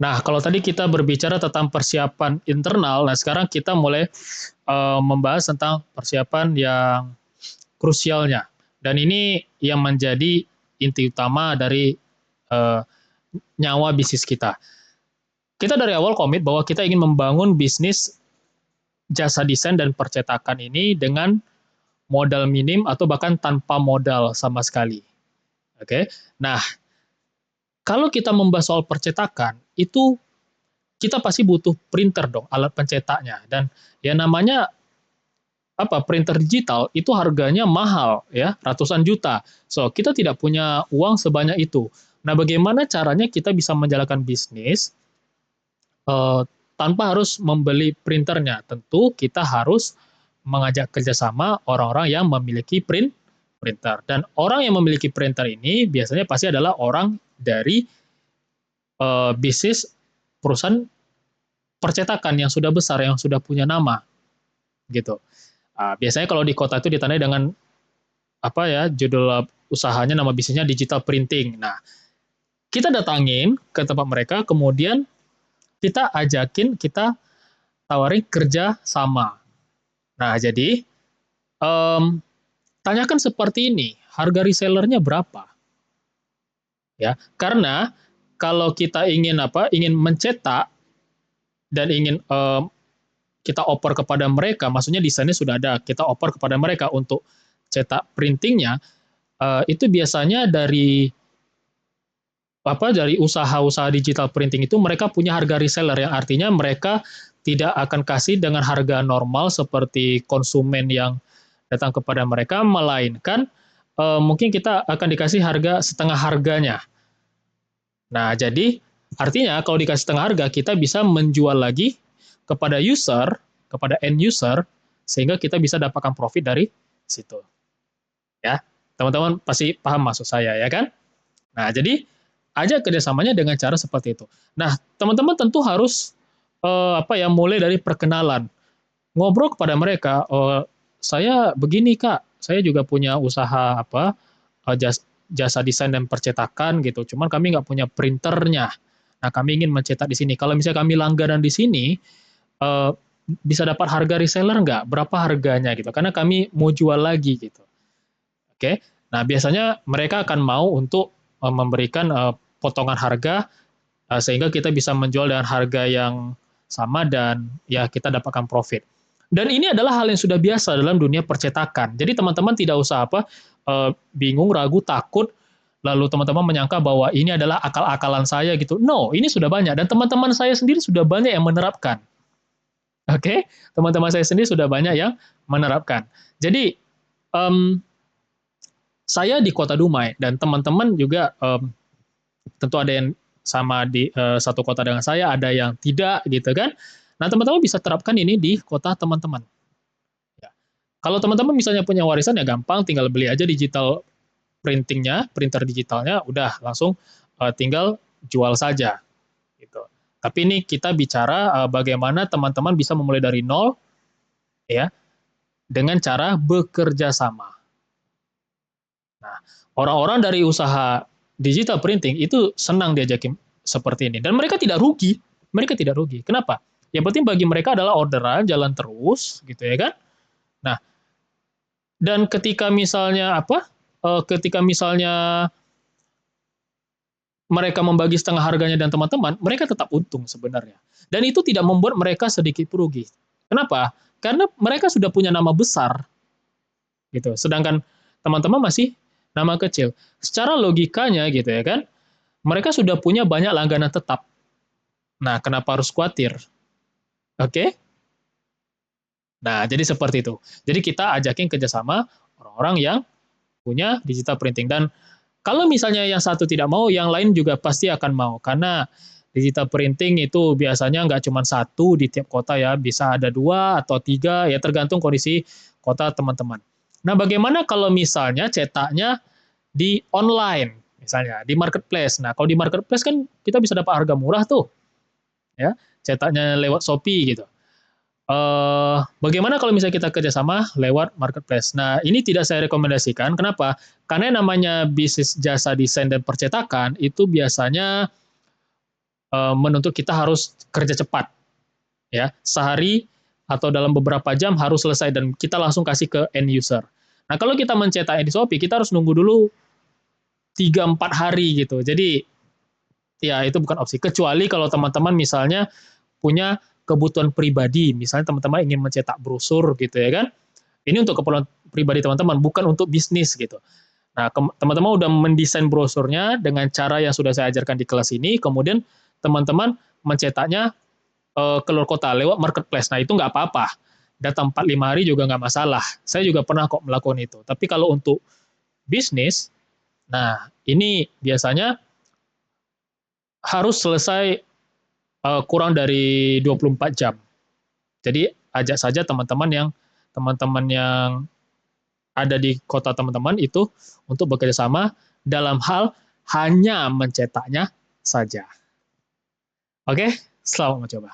Nah, kalau tadi kita berbicara tentang persiapan internal, nah sekarang kita mulai membahas tentang persiapan yang krusialnya. Dan ini yang menjadi inti utama dari eh, nyawa bisnis kita. Kita dari awal komit bahwa kita ingin membangun bisnis jasa desain dan percetakan ini dengan modal minim atau bahkan tanpa modal sama sekali. Oke. Nah, kalau kita membahas soal percetakan, itu kita pasti butuh printer dong, alat pencetaknya. Dan ya namanya printer digital itu harganya mahal ya, ratusan juta. So, kita tidak punya uang sebanyak itu. Nah, bagaimana caranya kita bisa menjalankan bisnis uh, tanpa harus membeli printernya? Tentu kita harus mengajak kerjasama orang-orang yang memiliki printer. Dan orang yang memiliki printer ini biasanya pasti adalah orang dari bisnis perusahaan percetakan yang sudah besar, yang sudah punya nama gitu. Biasanya kalau di kota itu ditandai dengan apa ya judul usahanya, nama bisnisnya digital printing. Nah, kita datangin ke tempat mereka, kemudian kita ajakin, kita tawarin kerja sama. Nah, jadi tanyakan seperti ini, harga resellernya berapa? Ya, karena kalau kita ingin ingin mencetak dan ingin kita oper kepada mereka, maksudnya desainnya sudah ada, kita oper kepada mereka untuk cetak printingnya, itu biasanya dari usaha-usaha digital printing itu mereka punya harga reseller yang artinya mereka tidak akan kasih dengan harga normal seperti konsumen yang datang kepada mereka, melainkan mungkin kita akan dikasih harga setengah harganya. Nah, jadi artinya kalau dikasih setengah harga, kita bisa menjual lagi kepada user, kepada end user, sehingga kita bisa dapatkan profit dari situ. Ya, teman-teman pasti paham maksud saya ya kan? Nah, jadi ajak kerjasamanya dengan cara seperti itu. Nah, teman-teman tentu harus mulai dari perkenalan, ngobrol kepada mereka. Saya begini kak, saya juga punya usaha jasa desain dan percetakan gitu. Cuman kami nggak punya printernya. Nah, kami ingin mencetak di sini. Kalau misalnya kami langganan di sini, eh, bisa dapat harga reseller nggak? Berapa harganya gitu? Karena kami mau jual lagi gitu. Oke. Nah, biasanya mereka akan mau untuk memberikan potongan harga sehingga kita bisa menjual dengan harga yang sama dan ya kita dapatkan profit. Dan ini adalah hal yang sudah biasa dalam dunia percetakan. Jadi teman-teman tidak usah bingung, ragu, takut lalu teman-teman menyangka bahwa ini adalah akal-akalan saya gitu. No, ini sudah banyak dan teman-teman saya sendiri sudah banyak yang menerapkan. Oke, teman-teman saya sendiri sudah banyak yang menerapkan. Jadi um, saya di Kota Dumai dan teman-teman juga tentu ada yang sama di satu kota dengan saya, ada yang tidak gitu kan. Nah, teman-teman bisa terapkan ini di kota teman-teman. Ya. Kalau teman-teman misalnya punya warisan ya gampang, tinggal beli aja digital printingnya, printer digitalnya, udah langsung tinggal jual saja gitu. Tapi ini kita bicara bagaimana teman-teman bisa memulai dari nol ya dengan cara bekerja sama. Nah, orang-orang dari usaha digital printing itu senang diajakin seperti ini dan mereka tidak rugi. Mereka tidak rugi. Kenapa? Yang penting bagi mereka adalah orderan jalan terus gitu ya kan. Nah, dan ketika misalnya ketika misalnya mereka membagi setengah harganya dan teman-teman, mereka tetap untung sebenarnya. Dan itu tidak membuat mereka sedikit rugi. Kenapa? Karena mereka sudah punya nama besar gitu. Sedangkan teman-teman masih nama kecil. Secara logikanya gitu ya kan, mereka sudah punya banyak langganan tetap. Nah, kenapa harus khawatir? Oke? Okay? Nah, jadi seperti itu. Jadi kita ajakin kerjasama orang-orang yang punya digital printing. Dan kalau misalnya yang satu tidak mau, yang lain juga pasti akan mau. Karena digital printing itu biasanya nggak cuma satu di tiap kota ya, bisa ada 2 atau 3, ya tergantung kondisi kota teman-teman. Nah, bagaimana kalau misalnya cetaknya di online, misalnya di marketplace. Nah, kalau di marketplace kan kita bisa dapat harga murah tuh, ya, cetaknya lewat Shopee gitu. Bagaimana kalau misalnya kita kerjasama lewat marketplace? Nah, ini tidak saya rekomendasikan. Kenapa? Karena yang namanya bisnis jasa desain dan percetakan itu biasanya menuntut kita harus kerja cepat, ya, sehari atau dalam beberapa jam harus selesai dan kita langsung kasih ke end user. Nah, kalau kita mencetaknya di Shopee, kita harus nunggu dulu 3-4 hari gitu. Jadi ya itu bukan opsi. Kecuali kalau teman-teman misalnya punya kebutuhan pribadi, misalnya teman-teman ingin mencetak brosur gitu ya kan. Ini untuk keperluan pribadi teman-teman, bukan untuk bisnis gitu. Nah, teman-teman udah mendesain brosurnya dengan cara yang sudah saya ajarkan di kelas ini, kemudian teman-teman mencetaknya keluar kota lewat marketplace. Nah, itu nggak apa-apa. Datang 4-5 hari juga nggak masalah. Saya juga pernah kok melakukan itu. Tapi kalau untuk bisnis, nah ini biasanya harus selesai kurang dari 24 jam. Jadi ajak saja teman-teman yang ada di kota teman-teman itu untuk bekerja sama dalam hal hanya mencetaknya saja. Oke, selamat mencoba.